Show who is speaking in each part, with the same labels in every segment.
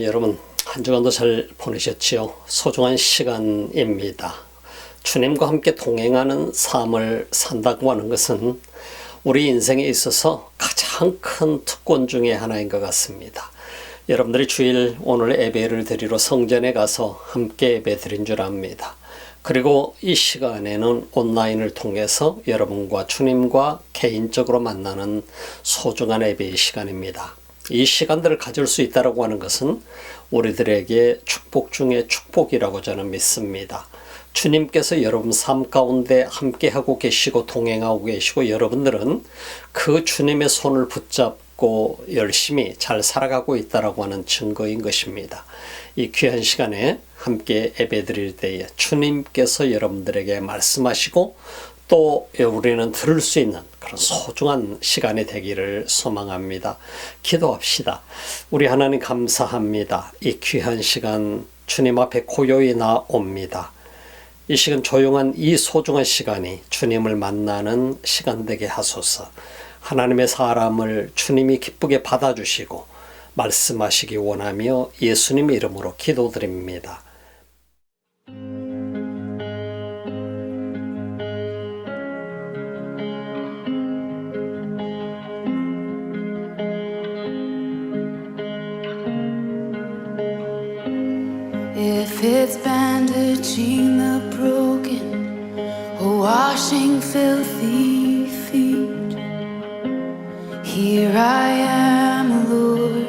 Speaker 1: 여러분 한 주간도 잘 보내셨지요? 소중한 시간입니다. 주님과 함께 동행하는 삶을 산다고 하는 것은 우리 인생에 있어서 가장 큰 특권 중에 하나인 것 같습니다. 여러분들이 주일 오늘 예배를 드리러 성전에 가서 함께 예배 드린 줄 압니다. 그리고 이 시간에는 온라인을 통해서 여러분과 주님과 개인적으로 만나는 소중한 예배의 시간입니다. 이 시간들을 가질 수 있다고 하는 것은 우리들에게 축복 중에 축복이라고 저는 믿습니다. 주님께서 여러분 삶 가운데 함께하고 계시고 동행하고 계시고 여러분들은 그 주님의 손을 붙잡고 열심히 잘 살아가고 있다고 하는 증거인 것입니다. 이 귀한 시간에 함께 예배드릴 때에 주님께서 여러분들에게 말씀하시고 또 우리는 들을 수 있는 그런 소중한 시간이 되기를 소망합니다. 기도합시다. 우리 하나님 감사합니다. 이 귀한 시간 주님 앞에 고요히 나옵니다. 이 시간 조용한 이 소중한 시간이 주님을 만나는 시간 되게 하소서. 하나님의 사람을 주님이 기쁘게 받아주시고 말씀하시기 원하며 예수님의 이름으로 기도드립니다.
Speaker 2: If it's bandaging the broken or washing filthy feet, here I am, Lord,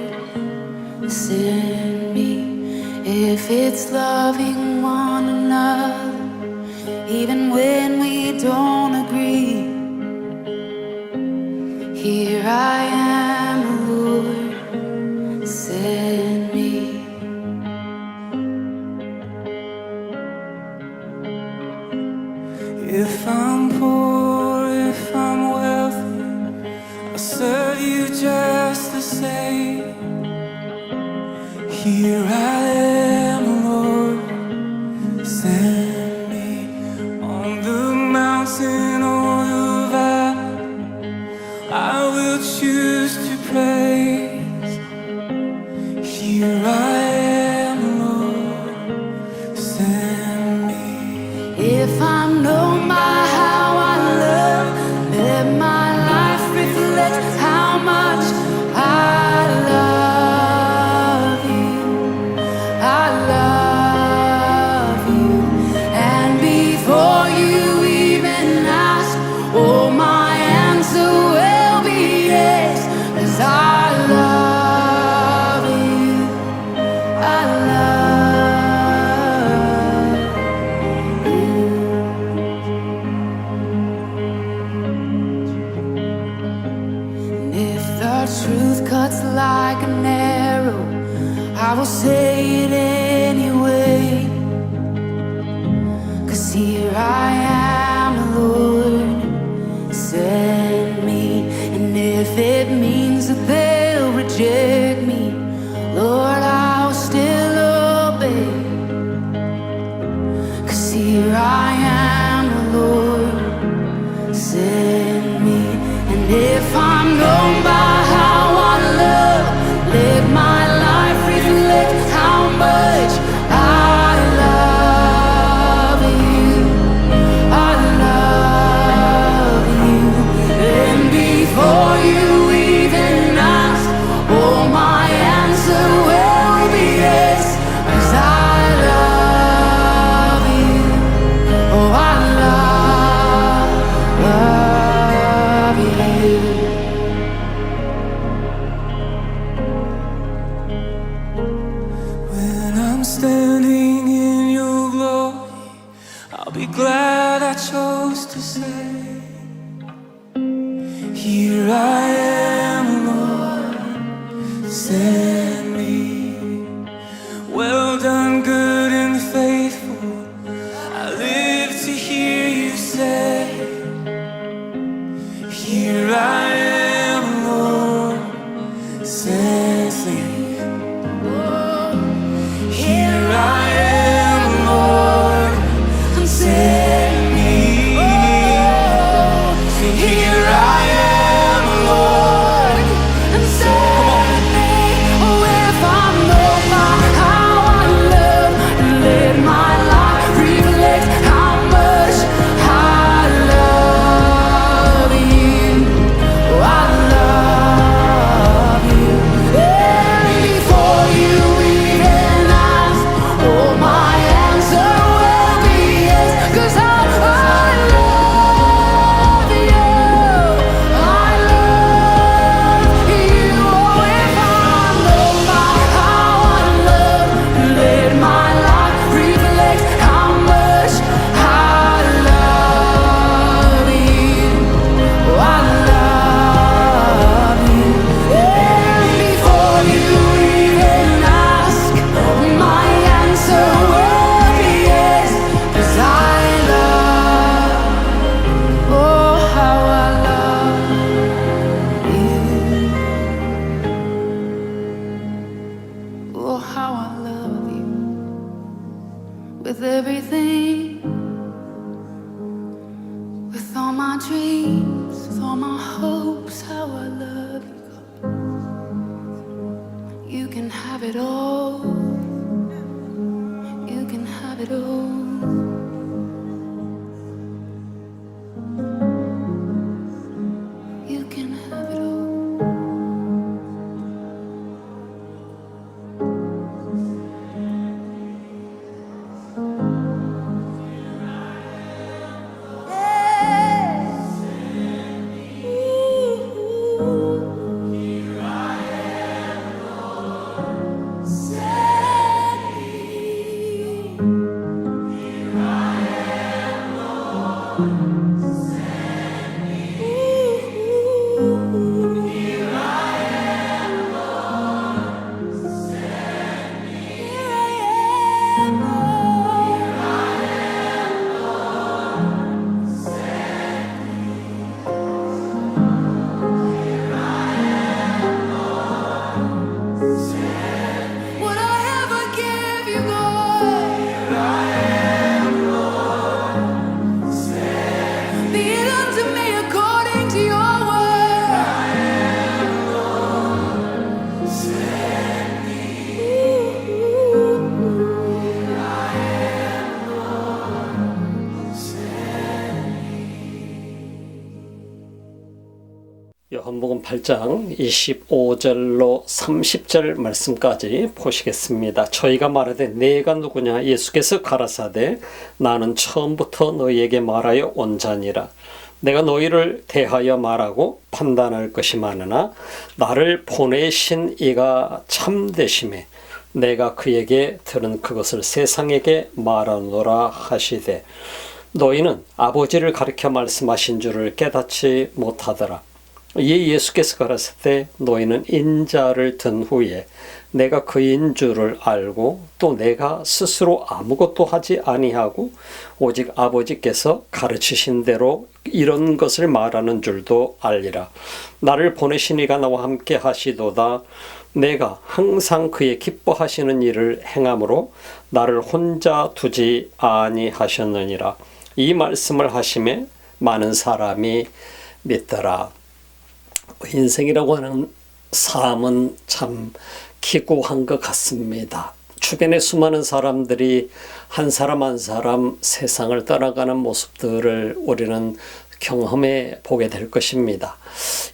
Speaker 2: send me. If it's loving one another, even when we don't agree, here I am, Lord, send me.
Speaker 3: If I'm poor, if I'm wealthy, I'll serve you just the same. Here I am, Lord, send me. On the mountain or the valley, I will choose to praise. Here I am, Lord, send me.
Speaker 2: If I'm known by how I love, let my life reflect how much I love you. I love you. And before you even ask, oh, my answer will be yes, 'cause I love you. I love truth cuts like an arrow, I will say it anyway. 'Cause here I am, Lord, send me. And if it means that they'll reject me, Lord, I'll still obey. 'Cause here I am, Lord, send me. And if I'm known by let my life reflect how much I love you. I love you. And before you even ask, oh, my answer will be yes, 'cause I love you. Oh, I love you.
Speaker 3: Standing in your glory, I'll be glad I chose to say, here I am, Lord, send me. Well done, good and faithful, I live to hear you say, here I am, Lord, send me. Here I am, Lord, send me. Here I am, Lord, send me.
Speaker 2: think, with all my dreams, with all my hopes, how I love you, God. You can have it all. You can have it all. You can have it all. Would I ever give you God? Be it unto me according to your
Speaker 1: 요한복음 8장 25절로 30절 말씀까지 보시겠습니다. 저희가 말하되 내가 누구냐? 예수께서 가라사대 나는 처음부터 너희에게 말하여 온 자니라. 내가 너희를 대하여 말하고 판단할 것이 많으나 나를 보내신 이가 참되심에 내가 그에게 들은 그것을 세상에게 말하노라 하시되 너희는 아버지를 가리켜 말씀하신 줄을 깨닫지 못하더라. 이에 예수께서 가라사대 너희는 인자를 든 후에 내가 그인 줄을 알고 또 내가 스스로 아무것도 하지 아니하고 오직 아버지께서 가르치신 대로 이런 것을 말하는 줄도 알리라. 나를 보내신 이가 나와 함께 하시도다. 내가 항상 그의 기뻐하시는 일을 행함으로 나를 혼자 두지 아니하셨느니라. 이 말씀을 하심에 많은 사람이 믿더라. 인생이라고 하는 삶은 참 기구한 것 같습니다. 주변의 수많은 사람들이 한 사람 한 사람 세상을 떠나가는 모습들을 우리는 경험해 보게 될 것입니다.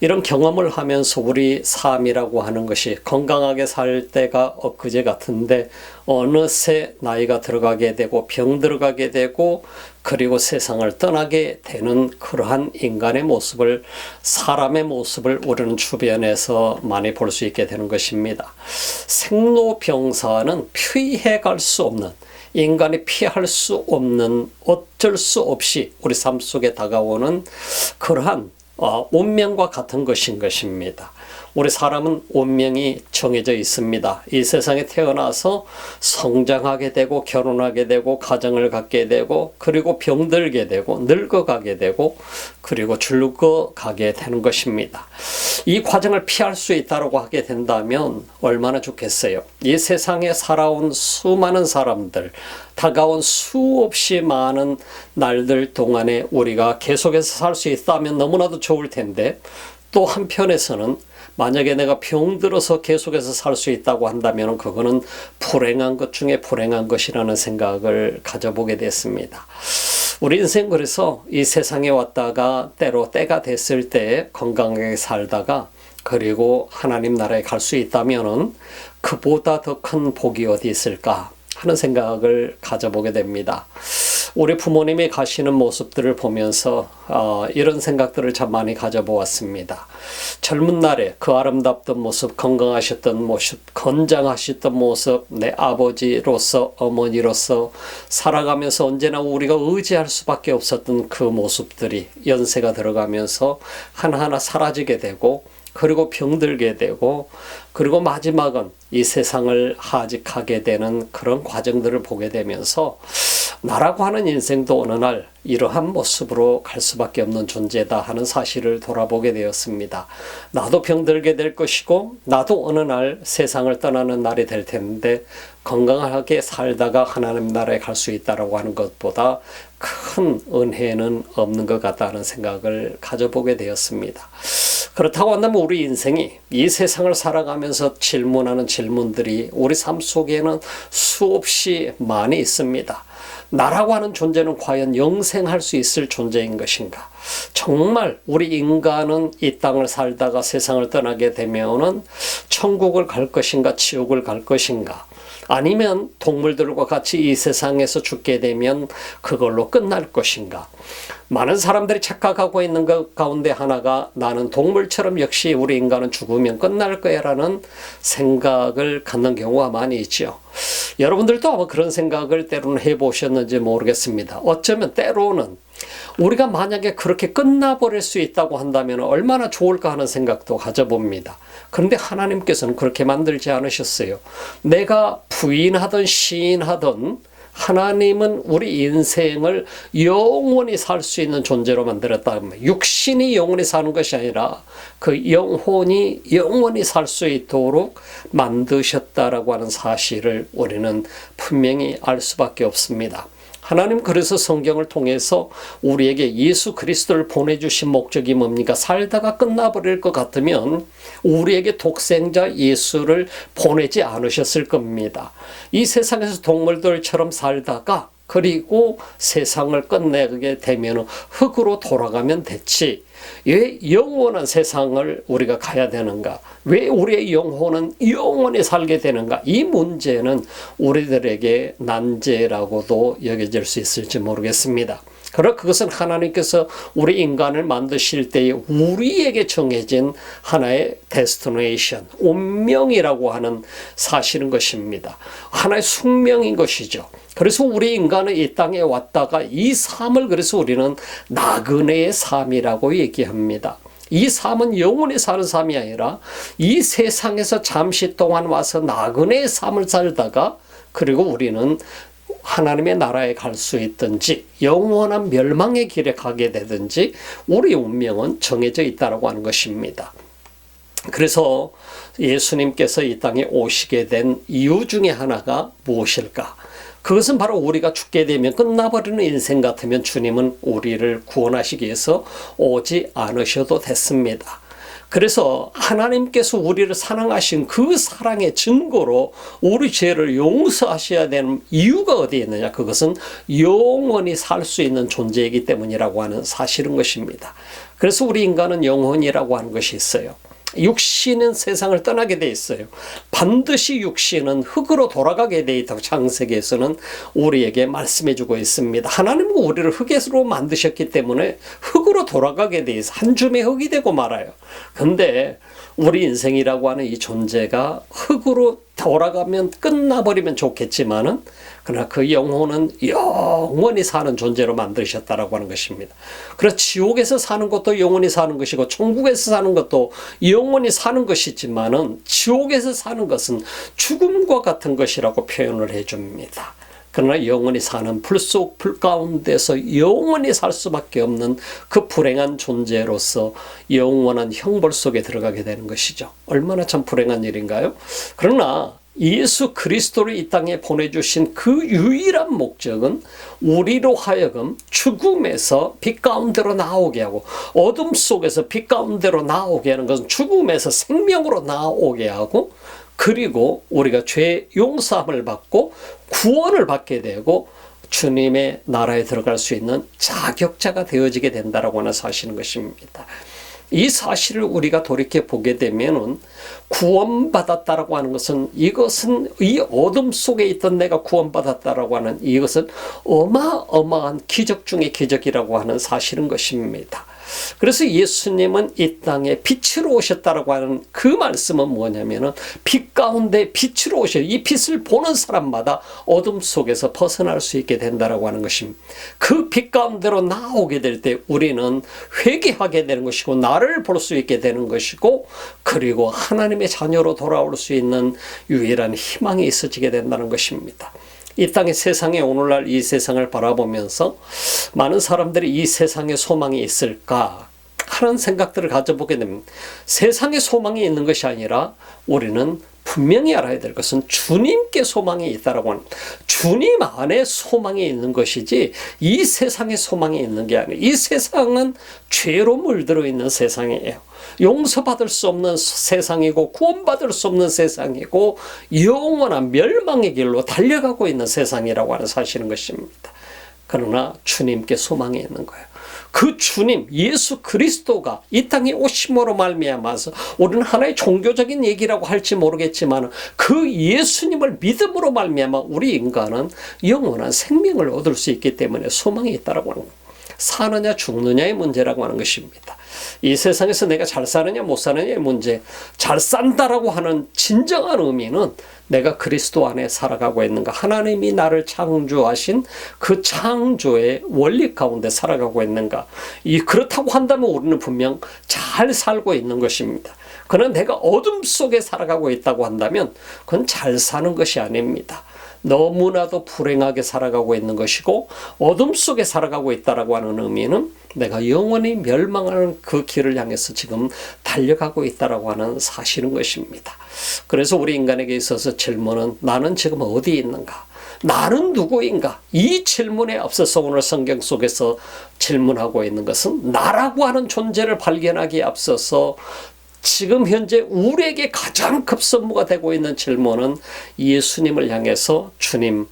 Speaker 1: 이런 경험을 하면서 우리 삶이라고 하는 것이 건강하게 살 때가 엊그제 같은데 어느새 나이가 들어가게 되고 병 들어가게 되고 그리고 세상을 떠나게 되는 그러한 인간의 모습을, 사람의 모습을 우리는 주변에서 많이 볼 수 있게 되는 것입니다. 생로병사는 피해 갈 수 없는, 인간이 피할 수 없는, 어쩔 수 없이 우리 삶 속에 다가오는 그러한 운명과 같은 것인 것입니다. 우리 사람은 운명이 정해져 있습니다. 이 세상에 태어나서 성장하게 되고 결혼하게 되고 가정을 갖게 되고 그리고 병들게 되고 늙어가게 되고 그리고 죽어가게 되는 것입니다. 이 과정을 피할 수 있다고 하게 된다면 얼마나 좋겠어요. 이 세상에 살아온 수많은 사람들, 다가온 수없이 많은 날들 동안에 우리가 계속해서 살 수 있다면 너무나도 좋을 텐데 또 한편에서는 만약에 내가 병들어서 계속해서 살 수 있다고 한다면 그거는 불행한 것 중에 불행한 것이라는 생각을 가져보게 됐습니다. 우리 인생 그래서 이 세상에 왔다가 때로 때가 됐을 때 건강하게 살다가 그리고 하나님 나라에 갈 수 있다면 그보다 더 큰 복이 어디 있을까 하는 생각을 가져보게 됩니다. 우리 부모님이 가시는 모습들을 보면서 이런 생각들을 참 많이 가져보았습니다. 젊은 날에 그 아름답던 모습, 건강하셨던 모습, 건장하셨던 모습, 내 아버지로서 어머니로서 살아가면서 언제나 우리가 의지할 수밖에 없었던 그 모습들이 연세가 들어가면서 하나하나 사라지게 되고 그리고 병들게 되고 그리고 마지막은 이 세상을 하직하게 되는 그런 과정들을 보게 되면서 나라고 하는 인생도 어느 날 이러한 모습으로 갈 수밖에 없는 존재다 하는 사실을 돌아보게 되었습니다. 나도 병들게 될 것이고 나도 어느 날 세상을 떠나는 날이 될 텐데 건강하게 살다가 하나님 나라에 갈 수 있다라고 하는 것보다 큰 은혜는 없는 것 같다는 생각을 가져보게 되었습니다. 그렇다고 한다면 우리 인생이 이 세상을 살아가면서 질문하는 질문들이 우리 삶 속에는 수없이 많이 있습니다. 나라고 하는 존재는 과연 영생할 수 있을 존재인 것인가? 정말 우리 인간은 이 땅을 살다가 세상을 떠나게 되면은 천국을 갈 것인가, 지옥을 갈 것인가? 아니면 동물들과 같이 이 세상에서 죽게 되면 그걸로 끝날 것인가? 많은 사람들이 착각하고 있는 것 가운데 하나가 나는 동물처럼 역시 우리 인간은 죽으면 끝날 거야라는 생각을 갖는 경우가 많이 있죠. 여러분들도 아마 그런 생각을 때로는 해보셨는지 모르겠습니다. 어쩌면 때로는 우리가 만약에 그렇게 끝나버릴 수 있다고 한다면 얼마나 좋을까 하는 생각도 가져봅니다. 그런데 하나님께서는 그렇게 만들지 않으셨어요. 내가 부인하든 시인하든 하나님은 우리 인생을 영원히 살 수 있는 존재로 만들었다. 육신이 영원히 사는 것이 아니라 그 영혼이 영원히 살 수 있도록 만드셨다라고 하는 사실을 우리는 분명히 알 수밖에 없습니다. 하나님 그래서 성경을 통해서 우리에게 예수 그리스도를 보내주신 목적이 뭡니까? 살다가 끝나버릴 것 같으면 우리에게 독생자 예수를 보내지 않으셨을 겁니다. 이 세상에서 동물들처럼 살다가 그리고 세상을 끝내게 되면 흙으로 돌아가면 됐지. 왜 영원한 세상을 우리가 가야 되는가? 왜 우리의 영혼은 영원히 살게 되는가? 이 문제는 우리들에게 난제라고도 여겨질 수 있을지 모르겠습니다. 그러나 그것은 하나님께서 우리 인간을 만드실 때에 우리에게 정해진 하나의 데스티네이션, 운명이라고 하는 사실인 것입니다. 하나의 숙명인 것이죠. 그래서 우리 인간은 이 땅에 왔다가 이 삶을 그래서 우리는 나그네의 삶이라고 얘기합니다. 이 삶은 영원히 사는 삶이 아니라 이 세상에서 잠시 동안 와서 나그네의 삶을 살다가 그리고 우리는 하나님의 나라에 갈 수 있든지 영원한 멸망의 길에 가게 되든지 우리 운명은 정해져 있다고 하는 것입니다. 그래서 예수님께서 이 땅에 오시게 된 이유 중에 하나가 무엇일까? 그것은 바로 우리가 죽게 되면 끝나버리는 인생 같으면 주님은 우리를 구원하시기 위해서 오지 않으셔도 됐습니다. 그래서 하나님께서 우리를 사랑하신 그 사랑의 증거로 우리 죄를 용서하셔야 되는 이유가 어디에 있느냐? 그것은 영원히 살 수 있는 존재이기 때문이라고 하는 사실인 것입니다. 그래서 우리 인간은 영혼이라고 하는 것이 있어요. 육신은 세상을 떠나게 돼 있어요. 반드시 육신은 흙으로 돌아가게 돼 있다고 창세기에서는 우리에게 말씀해 주고 있습니다. 하나님은 우리를 흙으로 만드셨기 때문에 흙으로 돌아가게 돼 있어. 한 줌의 흙이 되고 말아요. 근데 우리 인생이라고 하는 이 존재가 흙으로 돌아가면 끝나버리면 좋겠지만은 그러나 그 영혼은 영원히 사는 존재로 만드셨다라고 하는 것입니다. 그래서 지옥에서 사는 것도 영원히 사는 것이고 천국에서 사는 것도 영원히 사는 것이지만은 지옥에서 사는 것은 죽음과 같은 것이라고 표현을 해줍니다. 그러나 영원히 사는 불 속 불 가운데서 영원히 살 수밖에 없는 그 불행한 존재로서 영원한 형벌 속에 들어가게 되는 것이죠. 얼마나 참 불행한 일인가요? 그러나 예수 그리스도를 이 땅에 보내주신 그 유일한 목적은 우리로 하여금 죽음에서 빛 가운데로 나오게 하고 어둠 속에서 빛 가운데로 나오게 하는 것은 죽음에서 생명으로 나오게 하고 그리고 우리가 죄 용서함을 받고 구원을 받게 되고 주님의 나라에 들어갈 수 있는 자격자가 되어지게 된다라고 하는 사실인 것입니다. 이 사실을 우리가 돌이켜 보게 되면은 구원받았다라고 하는 것은 이것은 이 어둠 속에 있던 내가 구원받았다라고 하는 이것은 어마어마한 기적 중의 기적이라고 하는 사실인 것입니다. 그래서 예수님은 이 땅에 빛으로 오셨다라고 하는 그 말씀은 뭐냐면은 빛 가운데 빛으로 오셔 이 빛을 보는 사람마다 어둠 속에서 벗어날 수 있게 된다라고 하는 것입니다. 그 빛 가운데로 나오게 될 때 우리는 회개하게 되는 것이고 나를 볼 수 있게 되는 것이고 그리고 하나님의 자녀로 돌아올 수 있는 유일한 희망이 있어지게 된다는 것입니다. 이 땅의 세상에 오늘날 이 세상을 바라보면서 많은 사람들이 이 세상에 소망이 있을까 하는 생각들을 가져보게 됩니다. 세상에 소망이 있는 것이 아니라 우리는 분명히 알아야 될 것은 주님께 소망이 있다라고 하는, 주님 안에 소망이 있는 것이지 이 세상에 소망이 있는 게 아니에요. 이 세상은 죄로 물들어 있는 세상이에요. 용서받을 수 없는 세상이고 구원받을 수 없는 세상이고 영원한 멸망의 길로 달려가고 있는 세상이라고 하는 사실인 것입니다. 그러나 주님께 소망이 있는 거예요. 그 주님 예수 그리스도가 이 땅에 오심으로 말미암아서 우리는 하나의 종교적인 얘기라고 할지 모르겠지만 그 예수님을 믿음으로 말미암아 우리 인간은 영원한 생명을 얻을 수 있기 때문에 소망이 있다라고 하는 거예요. 사느냐 죽느냐의 문제라고 하는 것입니다. 이 세상에서 내가 잘 사느냐 못 사느냐의 문제, 잘 산다라고 하는 진정한 의미는 내가 그리스도 안에 살아가고 있는가, 하나님이 나를 창조하신 그 창조의 원리 가운데 살아가고 있는가, 그렇다고 한다면 우리는 분명 잘 살고 있는 것입니다. 그러나 내가 어둠 속에 살아가고 있다고 한다면 그건 잘 사는 것이 아닙니다. 너무나도 불행하게 살아가고 있는 것이고 어둠 속에 살아가고 있다라고 하는 의미는 내가 영원히 멸망하는 그 길을 향해서 지금 달려가고 있다라고 하는 사실인 것입니다. 그래서 우리 인간에게 있어서 질문은 나는 지금 어디에 있는가? 나는 누구인가? 이 질문에 앞서서 오늘 성경 속에서 질문하고 있는 것은 나라고 하는 존재를 발견하기에 앞서서 지금 현재 우리에게 가장 급선무가 되고 있는 질문은 예수님을 향해서 주님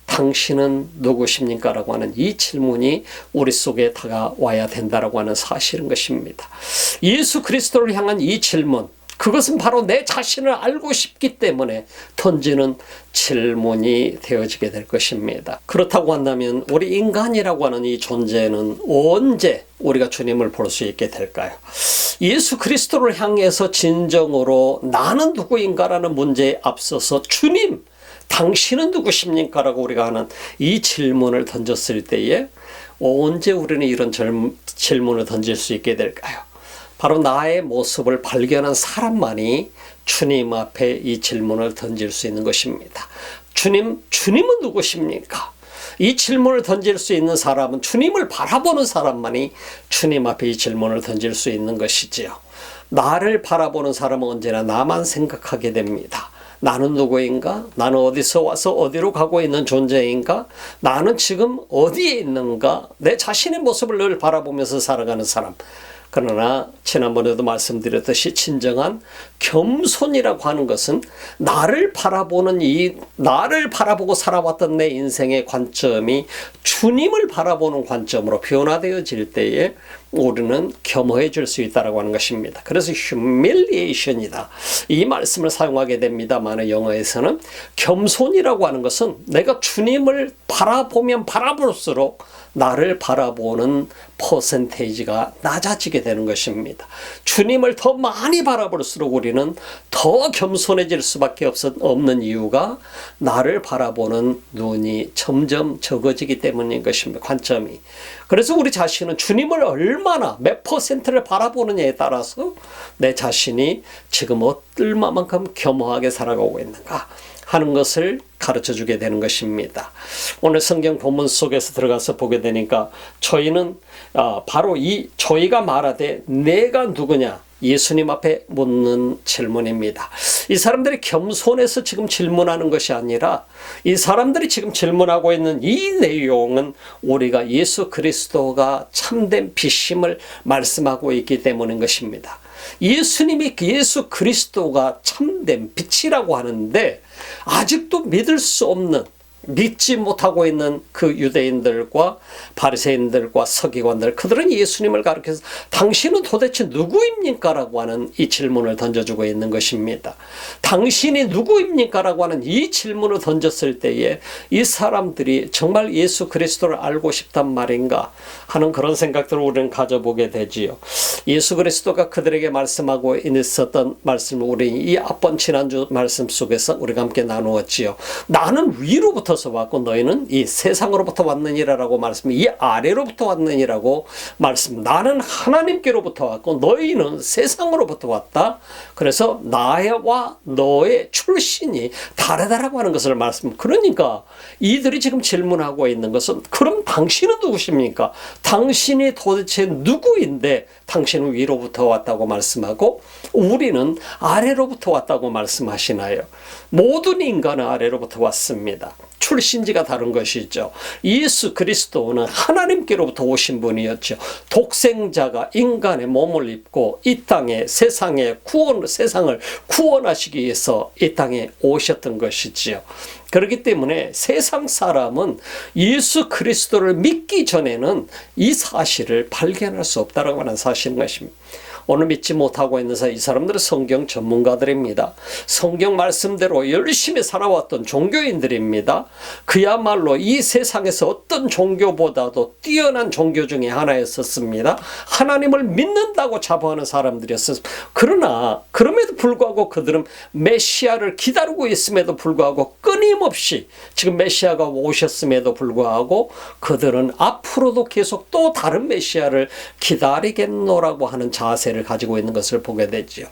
Speaker 1: 당신은 누구십니까? 라고 하는 이 질문이 우리 속에 다가와야 된다라고 하는 사실인 것입니다. 예수 그리스도를 향한 이 질문, 그것은 바로 내 자신을 알고 싶기 때문에 던지는 질문이 되어지게 될 것입니다. 그렇다고 한다면 우리 인간이라고 하는 이 존재는 언제 우리가 주님을 볼 수 있게 될까요? 예수 그리스도를 향해서 진정으로 나는 누구인가라는 문제에 앞서서 주님 당신은 누구십니까? 라고 우리가 하는 이 질문을 던졌을 때에 언제 우리는 이런 질문을 던질 수 있게 될까요? 바로 나의 모습을 발견한 사람만이 주님 앞에 이 질문을 던질 수 있는 것입니다. 주님은 누구십니까? 이 질문을 던질 수 있는 사람은 주님을 바라보는 사람만이 주님 앞에 이 질문을 던질 수 있는 것이지요. 나를 바라보는 사람은 언제나 나만 생각하게 됩니다. 나는 누구인가? 나는 어디서 와서 어디로 가고 있는 존재인가? 나는 지금 어디에 있는가? 내 자신의 모습을 늘 바라보면서 살아가는 사람. 그러나 지난번에도 말씀드렸듯이 진정한 겸손이라고 하는 것은 나를 바라보고 살아왔던 내 인생의 관점이 주님을 바라보는 관점으로 변화되어질 때에 우리는 겸허해질 수 있다고 하는 것입니다. 그래서 humiliation이다. 이 말씀을 사용하게 됩니다만 영어에서는 겸손이라고 하는 것은 내가 주님을 바라보면 바라볼수록 나를 바라보는 퍼센테이지가 낮아지게 되는 것입니다. 주님을 더 많이 바라볼수록 우리는 더 겸손해질 수밖에 없는 이유가 나를 바라보는 눈이 점점 적어지기 때문인 것입니다. 관점이. 그래서 우리 자신은 주님을 얼마나 몇 퍼센트를 바라보느냐에 따라서 내 자신이 지금 얼마만큼 겸허하게 살아가고 있는가 하는 것을 가르쳐 주게 되는 것입니다. 오늘 성경 본문 속에서 들어가서 보게 되니까 저희는 바로 저희가 말하되 내가 누구냐 예수님 앞에 묻는 질문입니다. 이 사람들이 겸손해서 지금 질문하는 것이 아니라 이 사람들이 지금 질문하고 있는 이 내용은 우리가 예수 그리스도가 참된 빛임을 말씀하고 있기 때문인 것입니다. 예수님이 예수 그리스도가 참된 빛이라고 하는데 아직도 믿을 수 없는 믿지 못하고 있는 그 유대인들과 바리새인들과 서기관들 그들은 예수님을 가리켜서 당신은 도대체 누구입니까? 라고 하는 이 질문을 던져주고 있는 것입니다. 당신이 누구입니까? 라고 하는 이 질문을 던졌을 때에 이 사람들이 정말 예수 그리스도를 알고 싶단 말인가 하는 그런 생각들을 우리는 가져보게 되지요. 예수 그리스도가 그들에게 말씀하고 있었던 말씀을 우리 이 앞번 지난주 말씀 속에서 우리가 함께 나누었지요. 나는 위로부터 붙어서 왔고 너희는 이 세상으로부터 왔느니라라고 말씀, 이 아래로부터 왔느니라고 말씀. 나는 하나님께로부터 왔고 너희는 세상으로부터 왔다. 그래서 나와 너의 출신이 다르다라고 하는 것을 말씀. 그러니까 이들이 지금 질문하고 있는 것은 그럼 당신은 누구십니까? 당신이 도대체 누구인데 당신은 위로부터 왔다고 말씀하고 우리는 아래로부터 왔다고 말씀하시나요? 모든 인간은 아래로부터 왔습니다. 출신지가 다른 것이죠. 예수 그리스도는 하나님께로부터 오신 분이었죠. 독생자가 인간의 몸을 입고 이 땅에 세상을 구원하시기 위해서 이 땅에 오셨던 것이지요. 그렇기 때문에 세상 사람은 예수 그리스도를 믿기 전에는 이 사실을 발견할 수 없다라고 하는 사실인 것입니다. 오늘 믿지 못하고 있는 이 사람들은 성경 전문가들입니다. 성경 말씀대로 열심히 살아왔던 종교인들입니다. 그야말로 이 세상에서 어떤 종교보다도 뛰어난 종교 중에 하나였었습니다. 하나님을 믿는다고 자부하는 사람들이었습니다. 그러나 그럼에도 불구하고 그들은 메시아를 기다리고 있음에도 불구하고 끊임없이 지금 메시아가 오셨음에도 불구하고 그들은 앞으로도 계속 또 다른 메시아를 기다리겠노라고 하는 자세를 가지고 있는 것을 보게 되죠.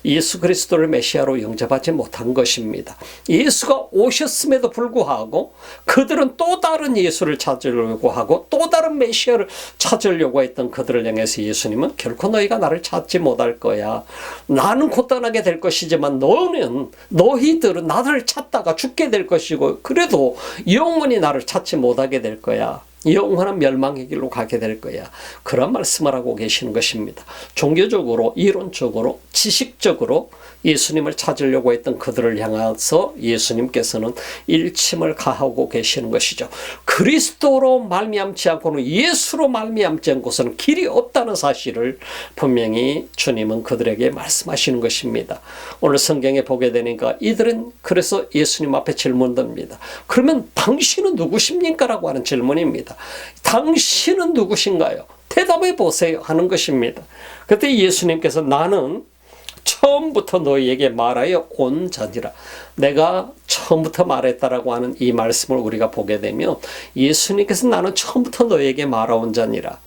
Speaker 1: 예수 그리스도를 메시아로 영접하지 못한 것입니다. 예수가 오셨음에도 불구하고 그들은 또 다른 예수를 찾으려고 하고 또 다른 메시아를 찾으려고 했던 그들을 향해서 예수님은 결코 너희가 나를 찾지 못할 거야. 나는 곧 떠나게 될 것이지만 너희들은 나를 찾다가 죽게 될 것이고 그래도 영원히 나를 찾지 못하게 될 거야. 영원한 멸망의 길로 가게 될 거야. 그런 말씀을 하고 계시는 것입니다. 종교적으로, 이론적으로, 지식적으로 예수님을 찾으려고 했던 그들을 향해서 예수님께서는 일침을 가하고 계시는 것이죠. 그리스도로 말미암지 않고는 예수로 말미암지 않고서는 길이 없다는 사실을 분명히 주님은 그들에게 말씀하시는 것입니다. 오늘 성경에 보게 되니까 이들은 그래서 예수님 앞에 질문합니다. 그러면 당신은 누구십니까? 라고 하는 질문입니다. 당신은 누구신가요? 대답해 보세요 하는 것입니다. 그때 예수님께서 나는 처음부터 너희에게 말하여 온 자니라. 내가 처음부터 말했다라고 하는 이 말씀을 우리가 보게 되면 예수님께서 나는 처음부터 너희에게 말하온 자니라.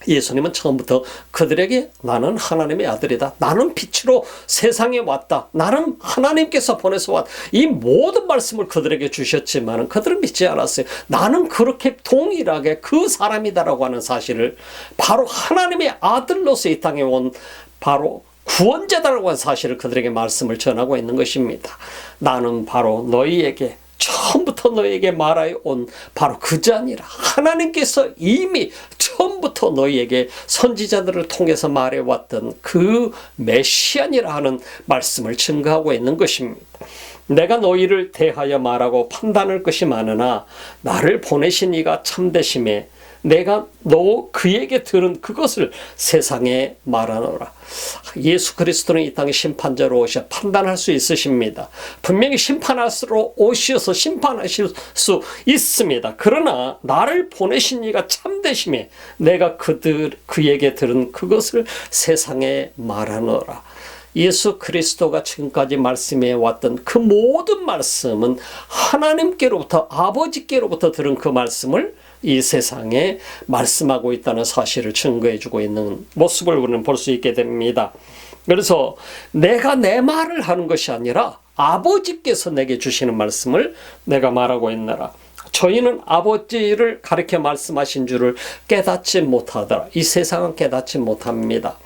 Speaker 1: 예수님은 처음부터 그들에게 나는 하나님의 아들이다. 나는 빛으로 세상에 왔다. 나는 하나님께서 보내서 왔다. 이 모든 말씀을 그들에게 주셨지만 그들은 믿지 않았어요. 나는 그렇게 동일하게 그 사람이다라고 하는 사실을 바로 하나님의 아들로서 이 땅에 온 바로 구원자다라고 하는 사실을 그들에게 말씀을 전하고 있는 것입니다. 나는 바로 처음부터 너희에게 말하여 온 바로 그 자니라. 하나님께서 이미 처음부터 너희에게 선지자들을 통해서 말해왔던 그 메시아니라 하는 말씀을 증거하고 있는 것입니다. 내가 너희를 대하여 말하고 판단할 것이 많으나 나를 보내신 이가 참되심에 내가 그에게 들은 그것을 세상에 말하노라. 예수 그리스도는 이 땅에 심판자로 오셔 판단할 수 있으십니다. 분명히 심판하시러 오셔서 심판하실 수 있습니다. 그러나 나를 보내신 이가 참되심에 내가 그에게 들은 그것을 세상에 말하노라. 예수 그리스도가 지금까지 말씀해 왔던 그 모든 말씀은 하나님께로부터 아버지께로부터 들은 그 말씀을 이 세상에 말씀하고 있다는 사실을 증거해 주고 있는 모습을 우리는 볼 수 있게 됩니다. 그래서 내가 내 말을 하는 것이 아니라 아버지께서 내게 주시는 말씀을 내가 말하고 있노라. 저희는 아버지를 가리켜 말씀하신 줄을 깨닫지 못하더라. 이 세상은 깨닫지 못합니다.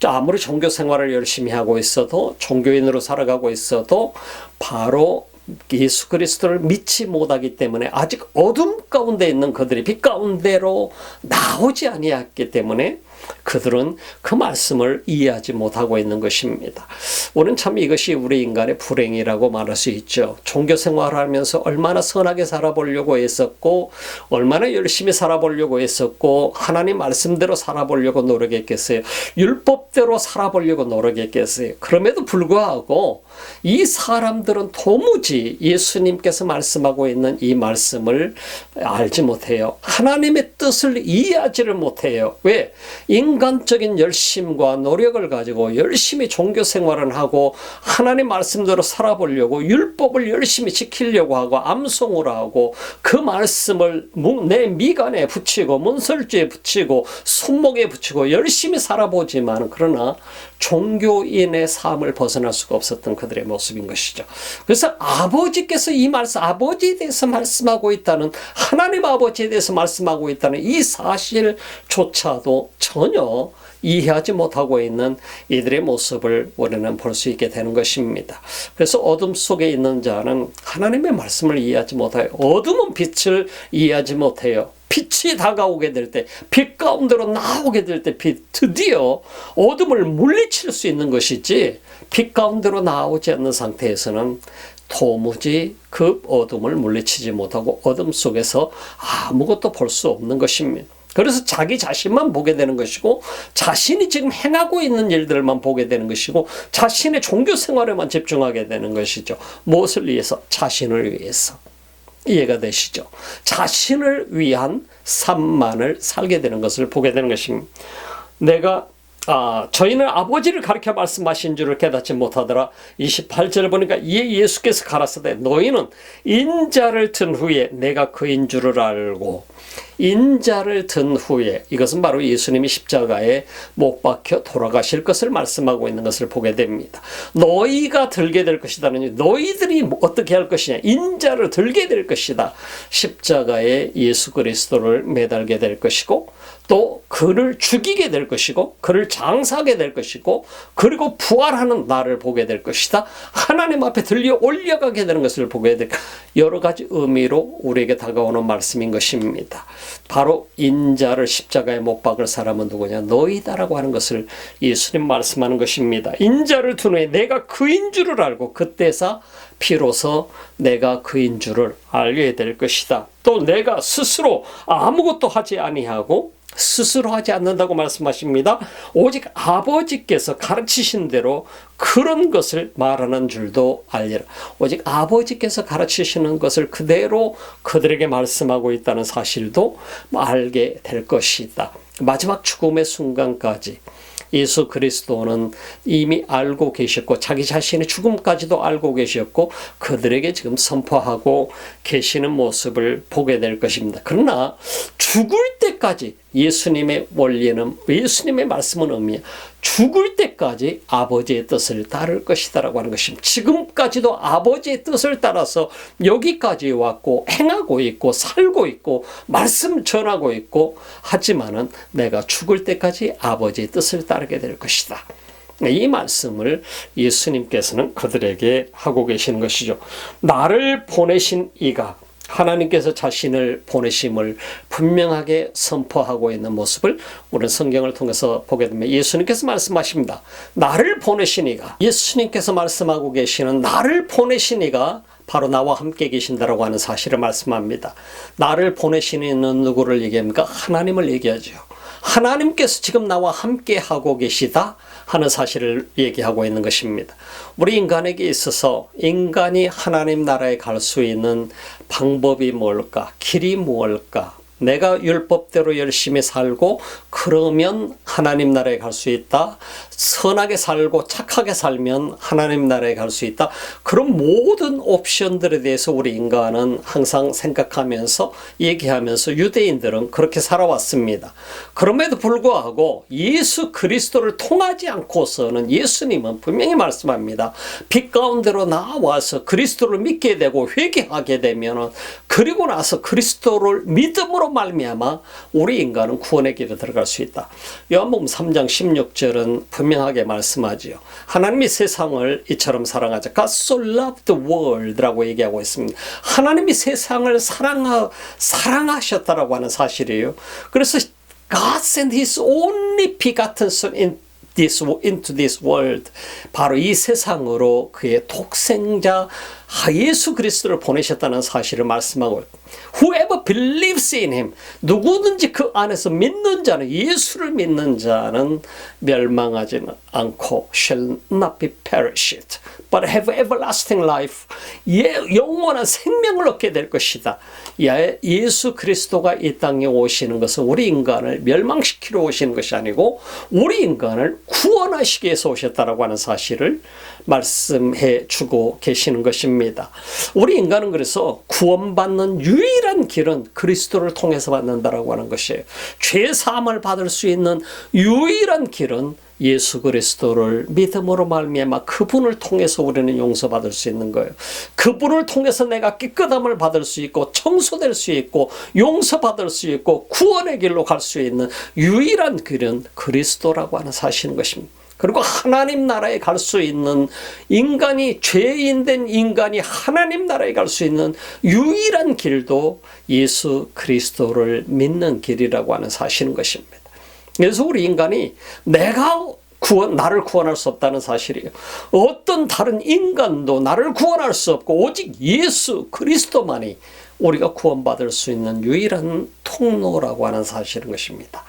Speaker 1: 아무리 종교 생활을 열심히 하고 있어도 종교인으로 살아가고 있어도 바로 예수 그리스도를 믿지 못하기 때문에 아직 어둠 가운데 있는 그들이 빛 가운데로 나오지 아니했기 때문에 그들은 그 말씀을 이해하지 못하고 있는 것입니다. 우리는 참 이것이 우리 인간의 불행이라고 말할 수 있죠. 종교 생활을 하면서 얼마나 선하게 살아보려고 했었고 얼마나 열심히 살아보려고 했었고 하나님 말씀대로 살아보려고 노력했겠어요. 율법대로 살아보려고 노력했겠어요. 그럼에도 불구하고 이 사람들은 도무지 예수님께서 말씀하고 있는 이 말씀을 알지 못해요. 하나님의 뜻을 이해하지를 못해요. 왜? 인간적인 열심과 노력을 가지고 열심히 종교 생활을 하고 하나님 말씀대로 살아보려고 율법을 열심히 지키려고 하고 암송을 하고 그 말씀을 내 미간에 붙이고 문설주에 붙이고 손목에 붙이고 열심히 살아보지만 그러나 종교인의 삶을 벗어날 수가 없었던 그들의 모습인 것이죠. 그래서 아버지께서 이 말씀, 아버지에 대해서 말씀하고 있다는, 하나님 아버지에 대해서 말씀하고 있다는 이 사실조차도 전혀 이해하지 못하고 있는 이들의 모습을 우리는 볼 수 있게 되는 것입니다. 그래서 어둠 속에 있는 자는 하나님의 말씀을 이해하지 못해요. 어둠은 빛을 이해하지 못해요. 빛이 다가오게 될 때, 빛 가운데로 나오게 될 때 드디어 어둠을 물리칠 수 있는 것이지, 빛 가운데로 나오지 않는 상태에서는 도무지 그 어둠을 물리치지 못하고 어둠 속에서 아무것도 볼 수 없는 것입니다. 그래서 자기 자신만 보게 되는 것이고, 자신이 지금 행하고 있는 일들만 보게 되는 것이고, 자신의 종교 생활에만 집중하게 되는 것이죠. 무엇을 위해서? 자신을 위해서. 이해가 되시죠? 자신을 위한 삶만을 살게 되는 것을 보게 되는 것입니다. 저희는 아버지를 가리켜 말씀하신 줄을 깨닫지 못하더라. 28절을 보니까 이에 예수께서 가라사대 너희는 인자를 든 후에 내가 그인 줄을 알고, 인자를 든 후에, 이것은 바로 예수님이 십자가에 못 박혀 돌아가실 것을 말씀하고 있는 것을 보게 됩니다. 너희가 들게 될 것이다는, 너희들이 어떻게 할 것이냐, 인자를 들게 될 것이다. 십자가에 예수 그리스도를 매달게 될 것이고, 또 그를 죽이게 될 것이고, 그를 장사하게 될 것이고, 그리고 부활하는 날을 보게 될 것이다. 하나님 앞에 들려 올려가게 되는 것을 보게 될, 여러 가지 의미로 우리에게 다가오는 말씀인 것입니다. 바로 인자를 십자가에 못 박을 사람은 누구냐? 너희다라고 하는 것을 예수님 말씀하는 것입니다. 인자를 둔 후에 내가 그인 줄을 알고, 그때서 비로소 내가 그인 줄을 알게 될 것이다. 또 내가 스스로 아무것도 하지 아니하고, 스스로 하지 않는다고 말씀하십니다. 오직 아버지께서 가르치신 대로 그런 것을 말하는 줄도 알리라. 오직 아버지께서 가르치시는 것을 그대로 그들에게 말씀하고 있다는 사실도 알게 될 것이다. 마지막 죽음의 순간까지 예수 그리스도는 이미 알고 계셨고, 자기 자신의 죽음까지도 알고 계셨고, 그들에게 지금 선포하고 계시는 모습을 보게 될 것입니다. 그러나 죽을 때까지 예수님의 원리는, 예수님의 말씀은 의미야, 죽을 때까지 아버지의 뜻을 따를 것이다라고 하는 것입니다. 지금까지도 아버지의 뜻을 따라서 여기까지 왔고 행하고 있고 살고 있고 말씀 전하고 있고, 하지만은 내가 죽을 때까지 아버지의 뜻을 따르게 될 것이다. 이 말씀을 예수님께서는 그들에게 하고 계시는 것이죠. 나를 보내신 이가, 하나님께서 자신을 보내심을 분명하게 선포하고 있는 모습을 우리는 성경을 통해서 보게 되면 예수님께서 말씀하십니다. 나를 보내신 이가, 예수님께서 말씀하고 계시는 나를 보내신 이가 바로 나와 함께 계신다라고 하는 사실을 말씀합니다. 나를 보내신 이는 누구를 얘기합니까? 하나님을 얘기하죠. 하나님께서 지금 나와 함께 하고 계시다 하는 사실을 얘기하고 있는 것입니다. 우리 인간에게 있어서 인간이 하나님 나라에 갈 수 있는 방법이 뭘까? 길이 뭘까? 내가 율법대로 열심히 살고 그러면 하나님 나라에 갈 수 있다. 선하게 살고 착하게 살면 하나님 나라에 갈 수 있다. 그런 모든 옵션들에 대해서 우리 인간은 항상 생각하면서 얘기하면서 유대인들은 그렇게 살아왔습니다. 그럼에도 불구하고 예수 그리스도를 통하지 않고서는 예수님은 분명히 말씀합니다. 빛 가운데로 나와서 그리스도를 믿게 되고 회개하게 되면, 그리고 나서 그리스도를 믿음으로 말미암아 우리 인간은 구원의 길에 들어갈 수 있다. 요한복음 3장 16절은 분명하게 말씀하지요. 하나님이 세상을 이처럼 사랑하자. God so loved the world라고 얘기하고 있습니다. 하나님이 세상을 사랑하셨다라고 하는 사실이에요. 그래서 God sent His only begotten Son into this world. 바로 이 세상으로 그의 독생자 예수 그리스도를 보내셨다는 사실을 말씀하고 Whoever believes in him, 누구든지 그 안에서 믿는 자는, 예수를 믿는 자는 멸망하지는 않고 shall not be perished but have everlasting life, 영원한 생명을 얻게 될 것이다. 예수 그리스도가 이 땅에 오시는 것은 우리 인간을 멸망시키러 오시는 것이 아니고 우리 인간을 구원하시기 위해서 오셨다라고 하는 사실을 말씀해 주고 계시는 것입니다. 우리 인간은 그래서 구원받는 유일한 길은 그리스도를 통해서 받는다라고 하는 것이에요. 죄 사함을 받을 수 있는 유일한 길은 예수 그리스도를 믿음으로 말미암아 그분을 통해서 우리는 용서받을 수 있는 거예요. 그분을 통해서 내가 깨끗함을 받을 수 있고 청소될 수 있고 용서받을 수 있고 구원의 길로 갈 수 있는 유일한 길은 그리스도라고 하는 사실인 것입니다. 그리고 하나님 나라에 갈 수 있는, 인간이 죄인된 인간이 하나님 나라에 갈 수 있는 유일한 길도 예수 그리스도를 믿는 길이라고 하는 사실인 것입니다. 그래서 우리 인간이 나를 구원할 수 없다는 사실이에요. 어떤 다른 인간도 나를 구원할 수 없고 오직 예수 그리스도만이 우리가 구원받을 수 있는 유일한 통로라고 하는 사실인 것입니다.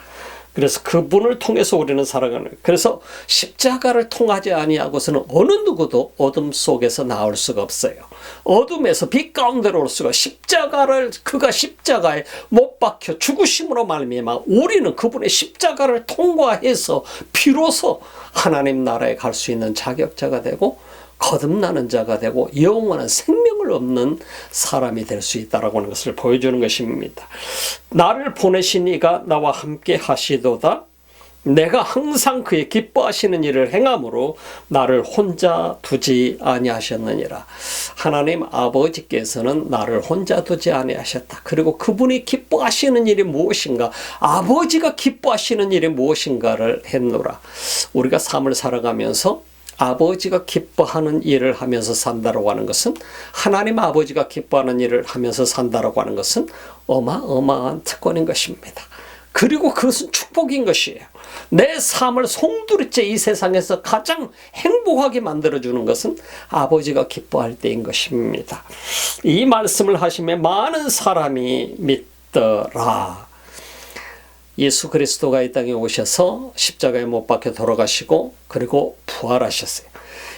Speaker 1: 그래서 그분을 통해서 우리는 살아가는 거예요. 그래서 십자가를 통하지 아니하고서는 어느 누구도 어둠 속에서 나올 수가 없어요. 어둠에서 빛 가운데로 올 수가, 그가 십자가에 못 박혀 죽으심으로 말미암아 우리는 그분의 십자가를 통과해서 비로소 하나님 나라에 갈 수 있는 자격자가 되고 거듭나는 자가 되고 영원한 생명을 얻는 사람이 될 수 있다라고 하는 것을 보여주는 것입니다. 나를 보내신 이가 나와 함께 하시도다. 내가 항상 그의 기뻐하시는 일을 행함으로 나를 혼자 두지 아니하셨느니라. 하나님 아버지께서는 나를 혼자 두지 아니하셨다. 그리고 그분이 기뻐하시는 일이 무엇인가, 아버지가 기뻐하시는 일이 무엇인가를 했노라. 우리가 삶을 살아가면서 아버지가 기뻐하는 일을 하면서 산다라고 하는 것은, 하나님 아버지가 기뻐하는 일을 하면서 산다라고 하는 것은 어마어마한 특권인 것입니다. 그리고 그것은 축복인 것이에요. 내 삶을 송두리째 이 세상에서 가장 행복하게 만들어주는 것은 아버지가 기뻐할 때인 것입니다. 이 말씀을 하시며 많은 사람이 믿더라. 예수 그리스도가 이 땅에 오셔서 십자가에 못 박혀 돌아가시고 그리고 부활하셨어요.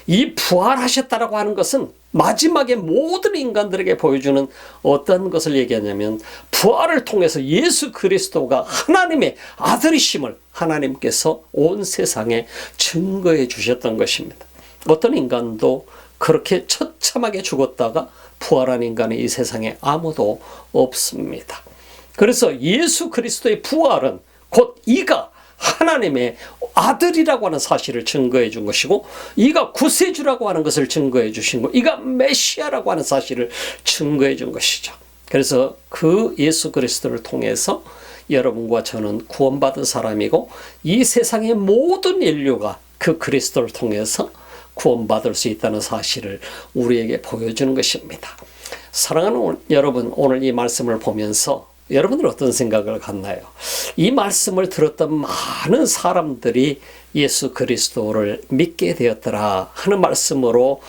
Speaker 1: 이 부활하셨다라고 하는 것은 마지막에 모든 인간들에게 보여주는 어떤 것을 얘기하냐면, 부활을 통해서 예수 그리스도가 하나님의 아들이심을 하나님께서 온 세상에 증거해 주셨던 것입니다. 어떤 인간도 그렇게 처참하게 죽었다가 부활한 인간이 이 세상에 아무도 없습니다. 그래서 예수 그리스도의 부활은 곧 이가 하나님의 아들이라고 하는 사실을 증거해 준 것이고, 이가 구세주라고 하는 것을 증거해 주신 것, 이가 메시아라고 하는 사실을 증거해 준 것이죠. 그래서 그 예수 그리스도를 통해서 여러분과 저는 구원받은 사람이고, 이 세상의 모든 인류가 그 그리스도를 통해서 구원받을 수 있다는 사실을 우리에게 보여주는 것입니다. 사랑하는 여러분, 오늘 이 말씀을 보면서 여러분들 어떤 생각을 갖나요? 이 말씀을 들었던 많은 사람들이 예수 그리스도를 믿게 되었더라 하는 말씀으로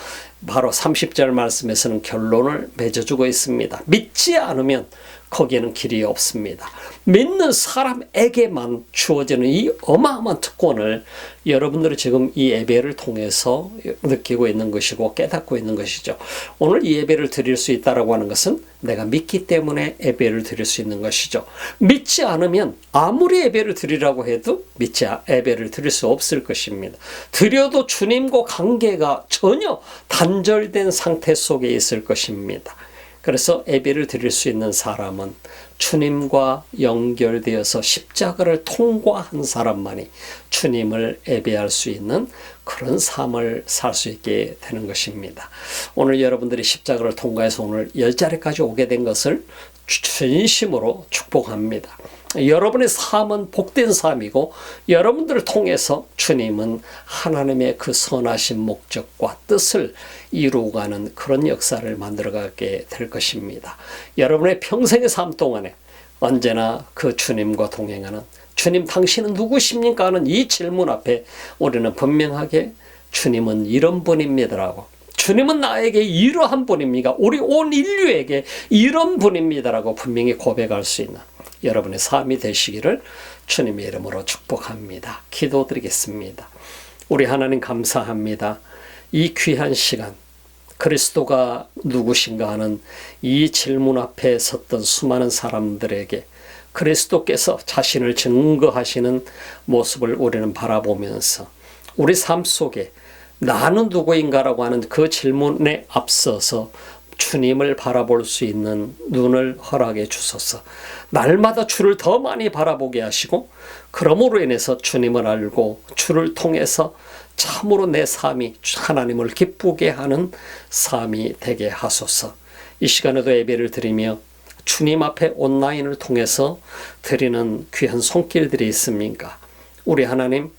Speaker 1: 바로 30절 말씀에서는 결론을 맺어주고 있습니다. 믿지 않으면 거기에는 길이 없습니다. 믿는 사람에게만 주어지는 이 어마어마한 특권을 여러분들이 지금 이 예배를 통해서 느끼고 있는 것이고 깨닫고 있는 것이죠. 오늘 이 예배를 드릴 수 있다고 하는 것은 내가 믿기 때문에 예배를 드릴 수 있는 것이죠. 믿지 않으면 아무리 예배를 드리라고 해도 예배를 드릴 수 없을 것입니다. 드려도 주님과 관계가 전혀 단절된 상태 속에 있을 것입니다. 그래서 예배를 드릴 수 있는 사람은 주님과 연결되어서 십자가를 통과한 사람만이 주님을 예배할 수 있는 그런 삶을 살 수 있게 되는 것입니다. 오늘 여러분들이 십자가를 통과해서 오늘 이 자리까지 오게 된 것을 진심으로 축복합니다. 여러분의 삶은 복된 삶이고, 여러분들을 통해서 주님은 하나님의 그 선하신 목적과 뜻을 이루어가는 그런 역사를 만들어가게 될 것입니다. 여러분의 평생의 삶 동안에 언제나 그 주님과 동행하는, 주님 당신은 누구십니까 하는 이 질문 앞에 우리는 분명하게 주님은 이런 분입니다라고, 주님은 나에게 이러한 분입니다. 우리 온 인류에게 이런 분입니다라고 분명히 고백할 수 있는 여러분의 삶이 되시기를 주님의 이름으로 축복합니다. 기도드리겠습니다. 우리 하나님 감사합니다. 이 귀한 시간 그리스도가 누구신가 하는 이 질문 앞에 섰던 수많은 사람들에게 그리스도께서 자신을 증거하시는 모습을 우리는 바라보면서 우리 삶 속에 나는 누구인가라고 하는 그 질문에 앞서서 주님을 바라볼 수 있는 눈을 허락해 주소서. 날마다 주를 더 많이 바라보게 하시고 그러므로 인해서 주님을 알고 주를 통해서 참으로 내 삶이 하나님을 기쁘게 하는 삶이 되게 하소서. 이 시간에도 예배를 드리며 주님 앞에 온라인을 통해서 드리는 귀한 손길들이 있습니까? 우리 하나님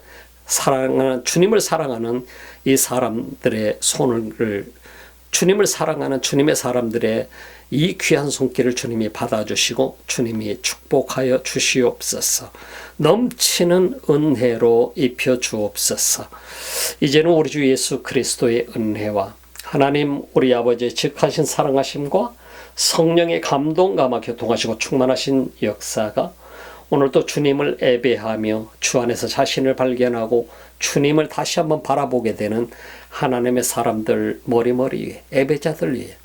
Speaker 1: 사랑하는 주님을 사랑하는 이 사람들의 손을 주님을 사랑하는 주님의 사람들의 이 귀한 손길을 주님이 받아주시고 주님이 축복하여 주시옵소서. 넘치는 은혜로 입혀 주옵소서. 이제는 우리 주 예수 그리스도의 은혜와 하나님 우리 아버지의 직하신 사랑하심과 성령의 감동감화 교통하시고 충만하신 역사가 오늘도 주님을 예배하며 주 안에서 자신을 발견하고 주님을 다시 한번 바라보게 되는 하나님의 사람들 머리머리 위에 예배자들 위에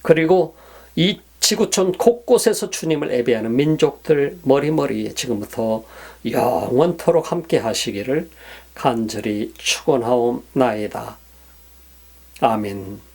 Speaker 1: 그리고 이 지구촌 곳곳에서 주님을 예배하는 민족들 머리머리 위에 지금부터 영원토록 함께 하시기를 간절히 축원하옵나이다. 아멘.